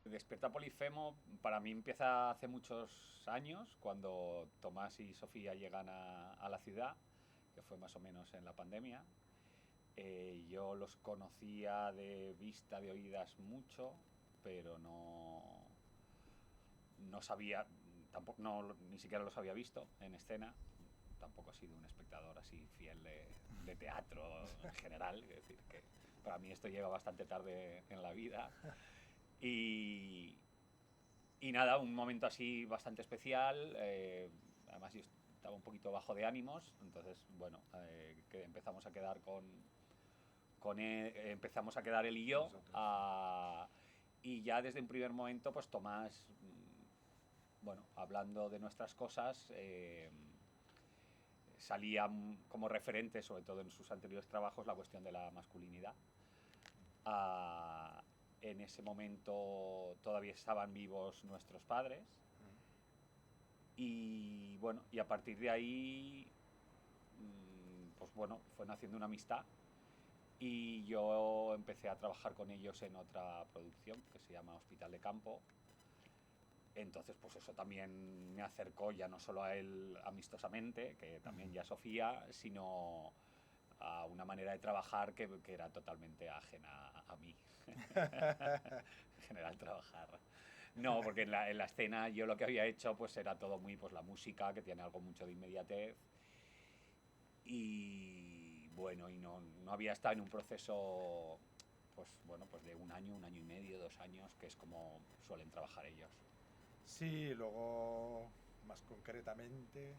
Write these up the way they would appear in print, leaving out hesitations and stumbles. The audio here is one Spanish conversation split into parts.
Despierta Polifemo para mí empieza hace muchos años, cuando Tomás y Sofía llegan a la ciudad, que fue más o menos en la pandemia. Yo los conocía de vista, de oídas mucho, pero no sabía, tampoco, no, ni siquiera los había visto en escena. Tampoco he sido un espectador así fiel de teatro en general, es decir, que para mí esto llega bastante tarde en la vida. Y, y nada, un momento así bastante especial. Además, yo estaba un poquito bajo de ánimos, entonces, bueno, que empezamos a quedar con él, empezamos a quedar él y yo. Y ya desde un primer momento, pues Tomás, bueno, hablando de nuestras cosas, salía como referente, sobre todo en sus anteriores trabajos, la cuestión de la masculinidad. Ah, en ese momento todavía estaban vivos nuestros padres. Y bueno, y a partir de ahí, pues bueno, fue naciendo una amistad. Y yo empecé a trabajar con ellos en otra producción que se llama Hospital de Campo. Entonces, pues eso también me acercó ya no solo a él amistosamente, que también ya a Sofía, sino a una manera de trabajar que era totalmente ajena a mí. En general, trabajar. No, porque en la escena yo lo que había hecho pues era todo muy, pues la música, que tiene algo mucho de inmediatez. Y bueno, y no había estado en un proceso, pues bueno, pues de un año y medio, 2 años, que es como suelen trabajar ellos. Sí, luego, más concretamente,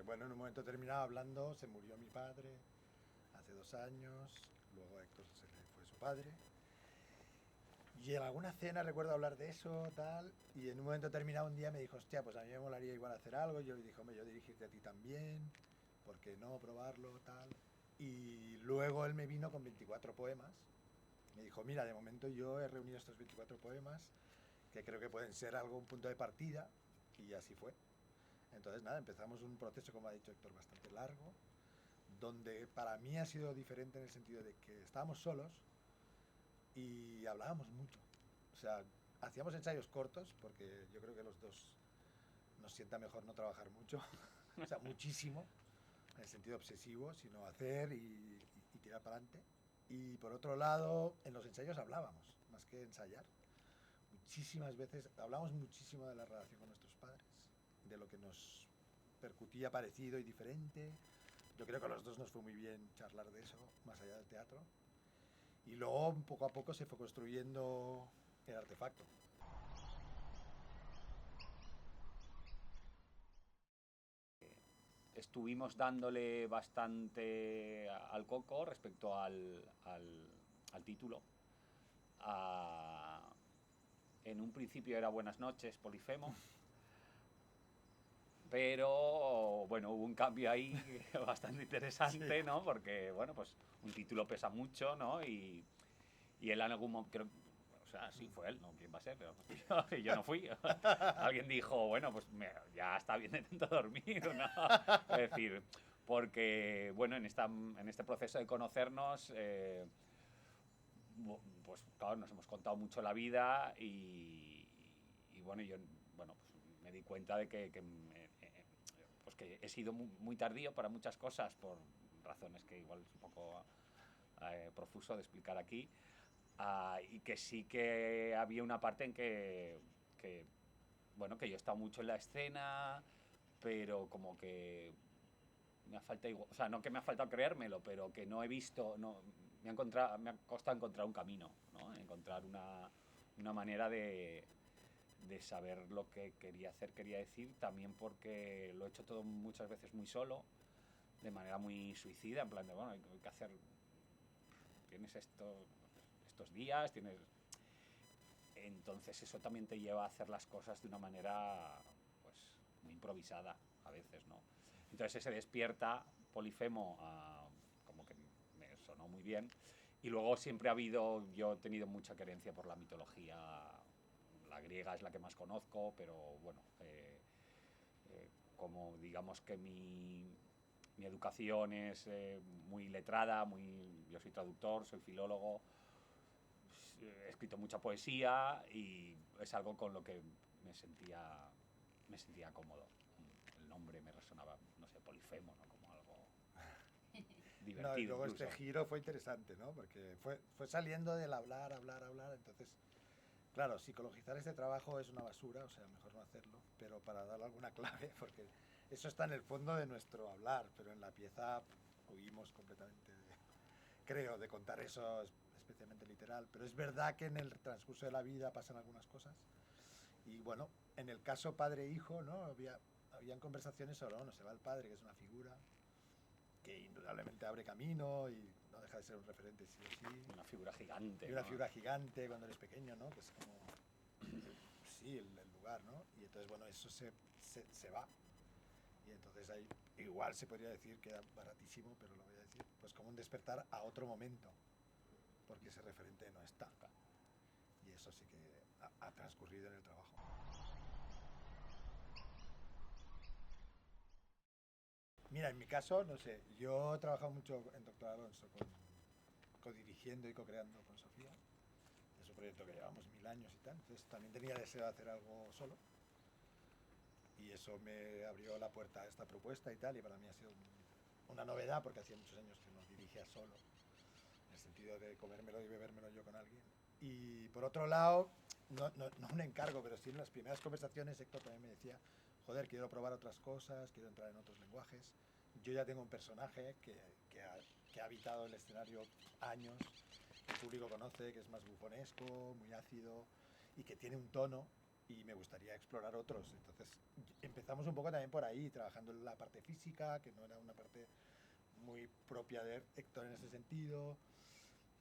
bueno, en un momento terminado hablando, se murió mi padre hace 2 años, luego a Héctor se le fue su padre. Y en alguna cena recuerdo hablar de eso, tal, y en un momento terminado un día me dijo, hostia, pues a mí me molaría igual hacer algo. Y yo le dije, hombre, yo dirigirte a ti también, ¿por qué no probarlo, tal? Y luego él me vino con 24 poemas. Me dijo, mira, de momento yo he reunido estos 24 poemas que creo que pueden ser algo, un punto de partida, y así fue. Entonces, nada, empezamos un proceso, como ha dicho Héctor, bastante largo, donde para mí ha sido diferente en el sentido de que estábamos solos y hablábamos mucho. O sea, hacíamos ensayos cortos, porque yo creo que los dos nos sienta mejor no trabajar mucho, o sea, muchísimo, en el sentido obsesivo, sino hacer y tirar para adelante. Y por otro lado, en los ensayos hablábamos, más que ensayar. Muchísimas veces, hablamos muchísimo de la relación con nuestros padres, de lo que nos percutía parecido y diferente. Yo creo que a los dos nos fue muy bien charlar de eso, más allá del teatro. Y luego, poco a poco, se fue construyendo el artefacto. Estuvimos dándole bastante al coco respecto al título. A- en un principio era Buenas noches, Polifemo, pero bueno, hubo un cambio ahí bastante Sí, interesante, ¿no? Porque, bueno, pues un título pesa mucho, ¿no? Y él en algún momento, o sea, sí, fue él, ¿no? ¿Quién va a ser? Pero yo no fui. Alguien dijo, bueno, pues ya está bien de tanto dormir, ¿no? Es decir, porque, bueno, en este proceso de conocernos, pues claro, nos hemos contado mucho la vida y bueno, yo bueno, pues, me di cuenta de pues que he sido muy tardío para muchas cosas por razones que igual es un poco profuso de explicar aquí. Y que sí que había una parte en que, bueno, que yo he estado mucho en la escena, pero como que me ha faltado igual, o sea, no que me ha faltado creérmelo, pero que no he visto, no, me ha costado encontrar un camino, ¿no? Encontrar una manera de saber lo que quería hacer, quería decir, también porque lo he hecho todo muchas veces muy solo, de manera muy suicida, en plan de, bueno, hay que hacer, tienes estos días, tienes... Entonces eso también te lleva a hacer las cosas de una manera, pues, muy improvisada a veces, ¿no? Entonces ese despierta Polifemo, como que me sonó muy bien. Y luego siempre ha habido, yo he tenido mucha querencia por la mitología, la griega es la que más conozco, pero bueno, como digamos que mi educación es muy letrada, yo soy traductor, soy filólogo, he escrito mucha poesía y es algo con lo que me sentía cómodo. El nombre me resonaba, no sé, Polifemo, ¿no? Como algo divertido. No, y luego incluso. este giro fue interesante, ¿no? Porque fue saliendo del hablar, entonces, claro, psicologizar este trabajo es una basura, o sea, mejor no hacerlo, pero para darle alguna clave, porque eso está en el fondo de nuestro hablar, pero en la pieza huimos completamente, creo, de contar eso especialmente literal, pero es verdad que en el transcurso de la vida pasan algunas cosas, y bueno, en el caso padre-hijo, ¿no? Habían conversaciones sobre, bueno, se va el padre, que es una figura que indudablemente abre camino y no deja de ser un referente sí o sí. Una figura gigante. Y una ¿no? figura gigante cuando eres pequeño, ¿no? Que es como, sí, el lugar, ¿no? Y entonces, bueno, eso se va. Y entonces ahí igual se podría decir que era baratísimo, pero lo voy a decir, pues como un despertar a otro momento, porque ese referente no está. Y eso sí que ha transcurrido en el trabajo. Mira, en mi caso, no sé, yo he trabajado mucho en Doctor Alonso co-dirigiendo y co-creando con Sofía. Es un proyecto que llevamos 1000 años y tal, entonces también tenía deseo de hacer algo solo. Y eso me abrió la puerta a esta propuesta y tal, y para mí ha sido una novedad porque hacía muchos años que no dirigía solo, en el sentido de comérmelo y bebérmelo yo con alguien. Y por otro lado, no un encargo, pero sí en las primeras conversaciones Héctor también me decía, joder, quiero probar otras cosas, quiero entrar en otros lenguajes. Yo ya tengo un personaje que ha habitado el escenario años, que el público conoce, que es más bufonesco, muy ácido y que tiene un tono y me gustaría explorar otros. Entonces empezamos un poco también por ahí, trabajando en la parte física, que no era una parte muy propia de Héctor en ese sentido.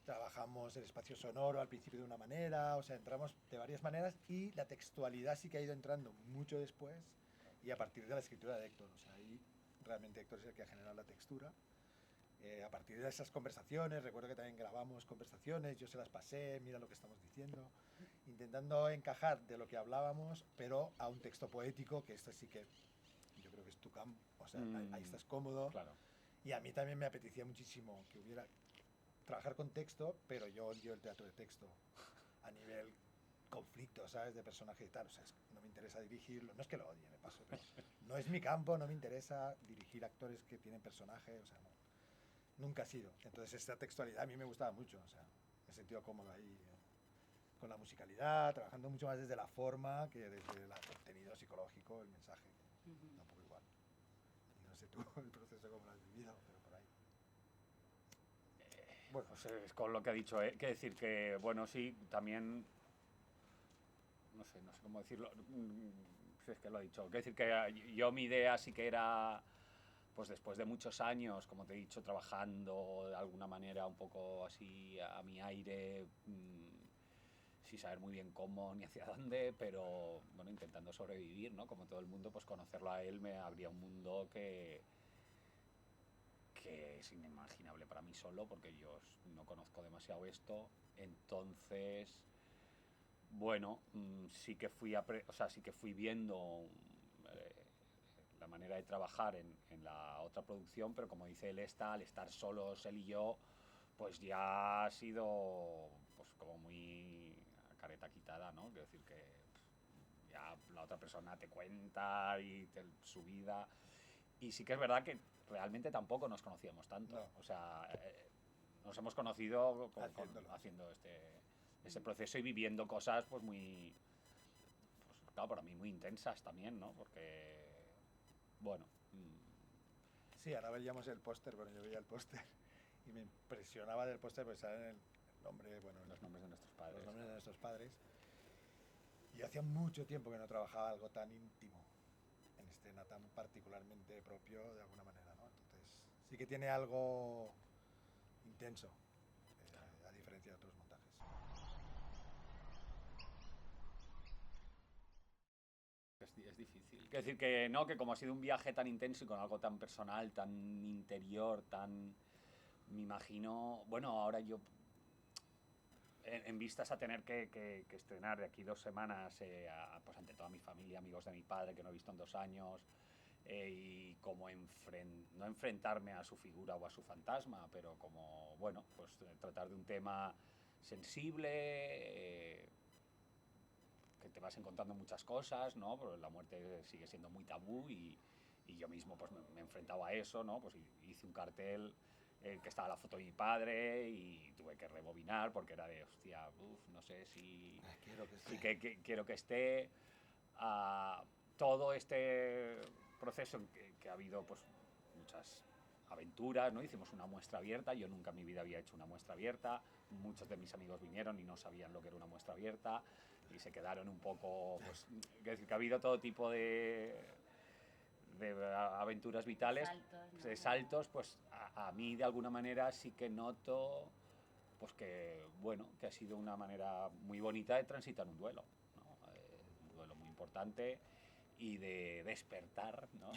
Trabajamos el espacio sonoro al principio de una manera, o sea, entramos de varias maneras y la textualidad sí que ha ido entrando mucho después y a partir de la escritura de Héctor. O sea, ahí realmente Héctor es el que ha generado la textura. A partir de esas conversaciones, recuerdo que también grabamos conversaciones, yo se las pasé, mira lo que estamos diciendo, intentando encajar de lo que hablábamos, pero a un texto poético, que esto sí que yo creo que es tu campo, o sea, ahí estás cómodo. Claro. Y a mí también me apetecía muchísimo que hubiera trabajar con texto, pero yo odio el teatro de texto a nivel conflicto, ¿sabes? De personaje y tal, o sea, no me interesa dirigirlo, no es que lo odie, me paso, pero no es mi campo, no me interesa dirigir actores que tienen personaje, o sea, no. Nunca ha sido. Entonces esta textualidad a mí me gustaba mucho, o sea, me he sentido cómodo ahí con la musicalidad, trabajando mucho más desde la forma que desde el contenido psicológico, el mensaje, un poco igual. Y no sé tú el proceso cómo lo has vivido, pero por ahí. Bueno, pues es con lo que ha dicho, que decir que, bueno, sí, también, no sé cómo decirlo, si es que lo ha dicho, que decir que yo mi idea sí que era, pues después de muchos años, como te he dicho, trabajando de alguna manera un poco así a mi aire, sin saber muy bien cómo ni hacia dónde, pero bueno, intentando sobrevivir, ¿no? Como todo el mundo, pues conocerlo a él me abría un mundo que es inimaginable para mí solo, porque yo no conozco demasiado esto. Entonces, bueno, sí que fui sí que fui viendo la manera de trabajar en la otra producción, pero como dice él, al estar solos él y yo, pues ya ha sido pues como muy a careta quitada, ¿no? Quiero decir que ya la otra persona te cuenta su vida. Y sí que es verdad que realmente tampoco nos conocíamos tanto. No. O sea, nos hemos conocido haciendo este proceso y viviendo cosas pues muy, pues claro, para mí muy intensas también, ¿no? Porque, bueno... Sí, ahora veíamos el póster, bueno, yo veía el póster y me impresionaba del póster porque salen el nombre, bueno, los nombres de nuestros padres. Los nombres de nuestros padres. Y hacía mucho tiempo que no trabajaba algo tan íntimo, en escena, tan particularmente propio de alguna manera, ¿no? Entonces, sí que tiene algo intenso, a diferencia de otros montajes. Es difícil. Quiero decir que no, que como ha sido un viaje tan intenso y con algo tan personal, tan interior, tan... Me imagino... Bueno, ahora yo... En vistas a tener que estrenar de aquí 2 semanas pues ante toda mi familia, amigos de mi padre que no he visto en 2 años, y como no enfrentarme a su figura o a su fantasma, pero como, bueno, pues tratar de un tema sensible, que te vas encontrando muchas cosas, ¿no? Pero la muerte sigue siendo muy tabú y yo mismo pues me enfrentaba a eso, ¿no? Pues hice un cartel que estaba la foto de mi padre y tuve que rebobinar porque era de, hostia, no sé si, Quiero que sí que quiero que esté. Todo este proceso en que ha habido pues muchas aventuras, ¿no? Hicimos una muestra abierta, yo nunca en mi vida había hecho una muestra abierta, muchos de mis amigos vinieron y no sabían lo que era una muestra abierta y se quedaron un poco, pues, es decir, que ha habido todo tipo de aventuras vitales, saltos, ¿no? de saltos, pues a mí de alguna manera sí que noto pues que, bueno, que ha sido una manera muy bonita de transitar un duelo, ¿no? Un duelo muy importante y de despertar, ¿no?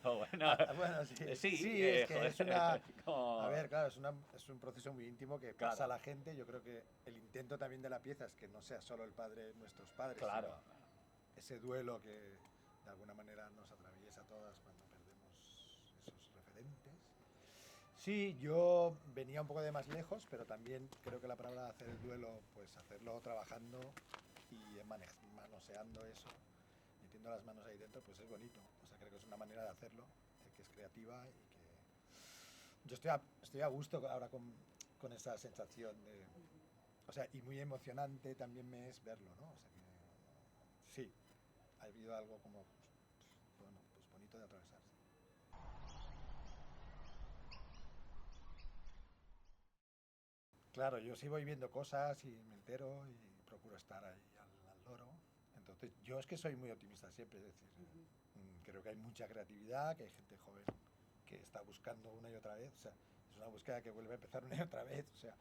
Bueno, Bueno, sí, sí, sí, es que joder, es una... como... A ver, claro, es un proceso muy íntimo que Claro. pasa a la gente. Yo creo que el intento también de la pieza es que no sea solo el padre, nuestros padres, Claro. sino ese duelo que de alguna manera nos atraviesa a todas cuando perdemos esos referentes. Sí, yo venía un poco de más lejos, pero también creo que la palabra de hacer el duelo, pues hacerlo trabajando y manoseando eso, metiendo las manos ahí dentro, pues es bonito. O sea, creo que es una manera de hacerlo, que es creativa y que... Yo estoy a gusto ahora con esa sensación de... O sea, y muy emocionante también me es verlo, ¿no? O sea, que sí, ha habido algo como, bueno, pues bonito de atravesarse. Claro, yo sí voy viendo cosas y me entero y procuro estar ahí al loro. Entonces, yo es que soy muy optimista siempre, es decir, creo que hay mucha creatividad, que hay gente joven que está buscando una y otra vez, o sea, es una búsqueda que vuelve a empezar una y otra vez, o sea,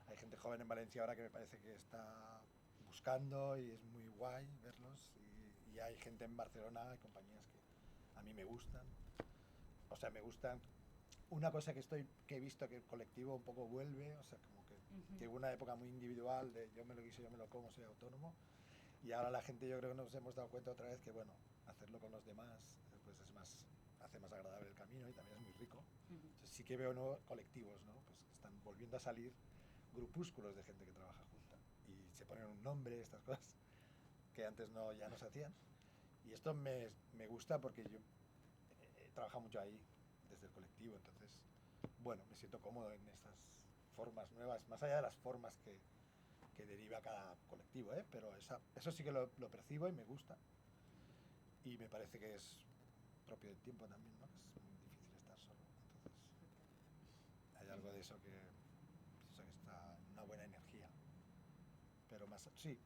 hay gente joven en Valencia ahora que me parece que está buscando y es muy guay verlos y hay gente en Barcelona, hay compañías que a mí me gustan, o sea, me gustan. Una cosa que he visto que el colectivo un poco vuelve, o sea, como que hubo una época muy individual de yo me lo quiso, yo me lo como, soy autónomo, y ahora la gente yo creo que nos hemos dado cuenta otra vez que, bueno, hacerlo con los demás pues es más, hace más agradable el camino y también es muy rico. Entonces sí que veo nuevos colectivos, ¿no? Pues que están volviendo a salir grupúsculos de gente que trabaja junta y se ponen un nombre, estas cosas que antes no, ya no se hacían. Y esto me gusta porque yo he trabajado mucho ahí desde el colectivo, entonces, bueno, me siento cómodo en estas formas nuevas, más allá de las formas que deriva cada colectivo, ¿eh? Pero eso sí que lo percibo y me gusta. Y me parece que es propio del tiempo también, ¿no? Que es muy difícil estar solo. Entonces, hay algo de eso que está en una buena energía. Pero más, sí,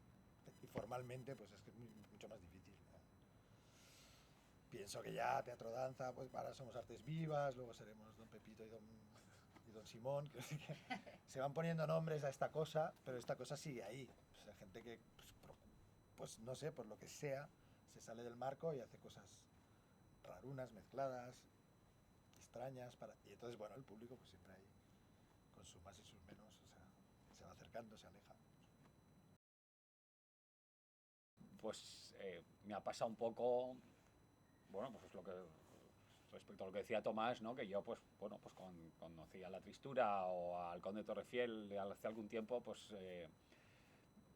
y formalmente, pues es que es mucho más difícil. Pienso que ya teatro danza, pues ahora somos artes vivas, luego seremos don Pepito y don Simón, que se van poniendo nombres a esta cosa, pero esta cosa sigue ahí. O sea, gente que, pues no sé, por lo que sea, se sale del marco y hace cosas rarunas, mezcladas, extrañas, y entonces, bueno, el público pues siempre ahí, con sus más y sus menos, o sea, se va acercando, se aleja. Pues me ha pasado un poco, bueno, pues es lo que respecto a lo que decía Tomás, ¿no? Que yo pues bueno, pues conocí a La Tristura o al Conde Torrefiel hace algún tiempo, pues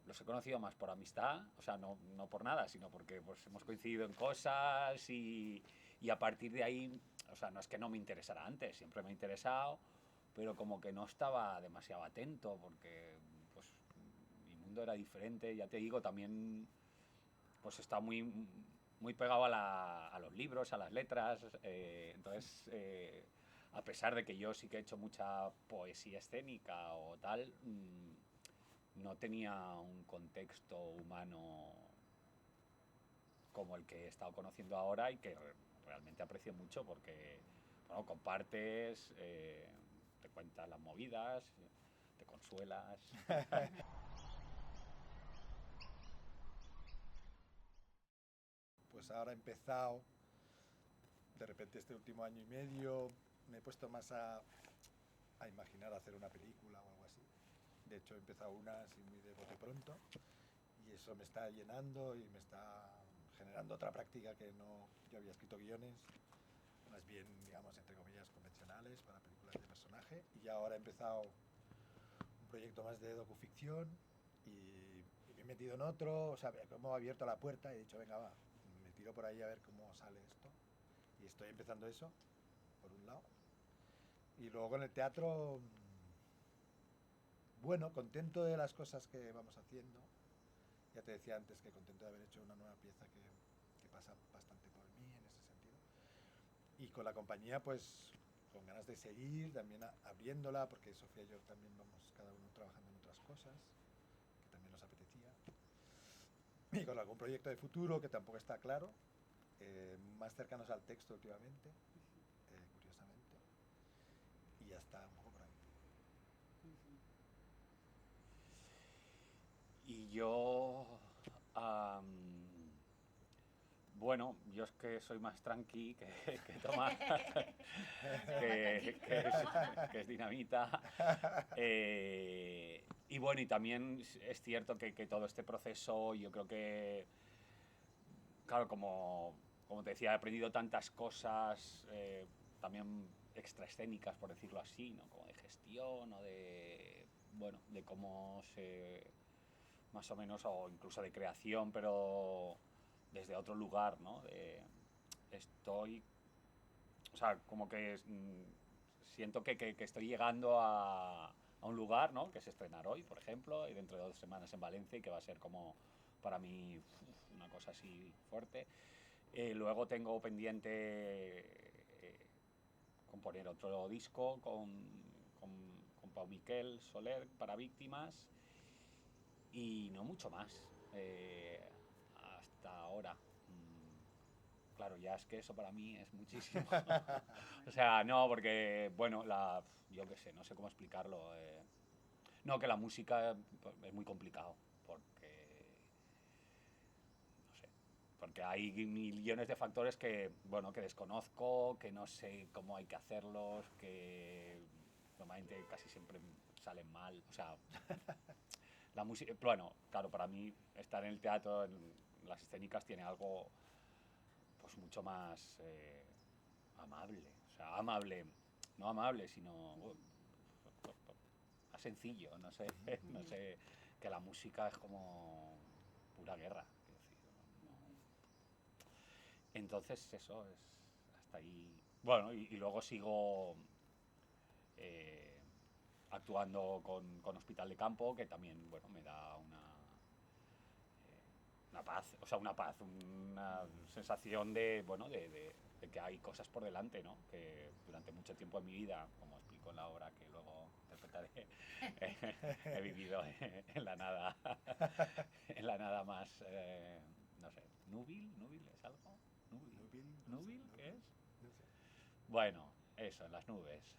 los he conocido más por amistad, o sea, no por nada, sino porque pues hemos coincidido en cosas y a partir de ahí, o sea, no es que no me interesara antes, siempre me ha interesado, pero como que no estaba demasiado atento porque pues mi mundo era diferente, ya te digo, también pues está muy pegado a los libros, a las letras, entonces a pesar de que yo sí que he hecho mucha poesía escénica o tal, no tenía un contexto humano como el que he estado conociendo ahora y que realmente aprecio mucho porque bueno, compartes, te cuentas las movidas, te consuelas. Pues ahora he empezado, de repente este último año y medio, me he puesto más a imaginar hacer una película o algo así. De hecho, he empezado una así muy de bote pronto y eso me está llenando y me está generando otra práctica que no... Yo había escrito guiones, más bien, digamos, entre comillas, convencionales para películas de personaje y ahora he empezado un proyecto proyecto más de docuficción y me he metido en otro, o sea, como he abierto la puerta y he dicho, venga, va, me tiro por ahí a ver cómo sale esto. Y estoy empezando eso, por un lado. Y luego con el teatro, bueno, contento de las cosas que vamos haciendo. Ya te decía antes que contento de haber hecho una nueva pieza que pasa bastante por mí en ese sentido. Y con la compañía, pues, con ganas de seguir, también abriéndola, porque Sofía y yo también vamos cada uno trabajando en otras cosas, que también nos apetecía. Y con algún proyecto de futuro que tampoco está claro, más cercanos al texto últimamente, curiosamente. Y ya está, un poco por ahí. Y yo, bueno, yo es que soy más tranqui que Tomás, que es dinamita. Y bueno, y también es cierto que todo este proceso, yo creo que, claro, como te decía, he aprendido tantas cosas, también extraescénicas, por decirlo así, ¿no? Como de gestión o de, bueno, de cómo se, más o menos, o incluso de creación, pero desde otro lugar, ¿no? Estoy, o sea, como que siento que estoy llegando a un lugar, ¿no? Que se estrenar hoy, por ejemplo, y dentro de 2 semanas en Valencia, y que va a ser como para mí una cosa así fuerte. Luego tengo pendiente componer otro disco con Pau Miquel Soler para Víctimas y no mucho más hasta ahora. Claro, ya es que eso para mí es muchísimo. O sea, no, porque, bueno, yo qué sé, no sé cómo explicarlo. No, que la música es muy complicado, porque, no sé, porque hay millones de factores que, bueno, que desconozco, que no sé cómo hay que hacerlos, que normalmente casi siempre salen mal. O sea, la música, bueno, claro, para mí estar en el teatro, en las escénicas, tiene algo pues mucho más amable. O sea, amable, no amable, sino más sencillo, no sé, no sé, que la música es como pura guerra, quiero decir, no. Entonces eso es hasta ahí. Bueno, y luego sigo eh, actuando con Hospital de Campo, que también, bueno, me da una paz, o sea, una sensación de, bueno, de que hay cosas por delante, ¿no? Que durante mucho tiempo en mi vida, como explico en la obra que luego interpretaré, he vivido en la nada, en la nada más, no sé, ¿núbil es algo? ¿Núbil? ¿Qué es? No sé. Bueno, eso, en las nubes.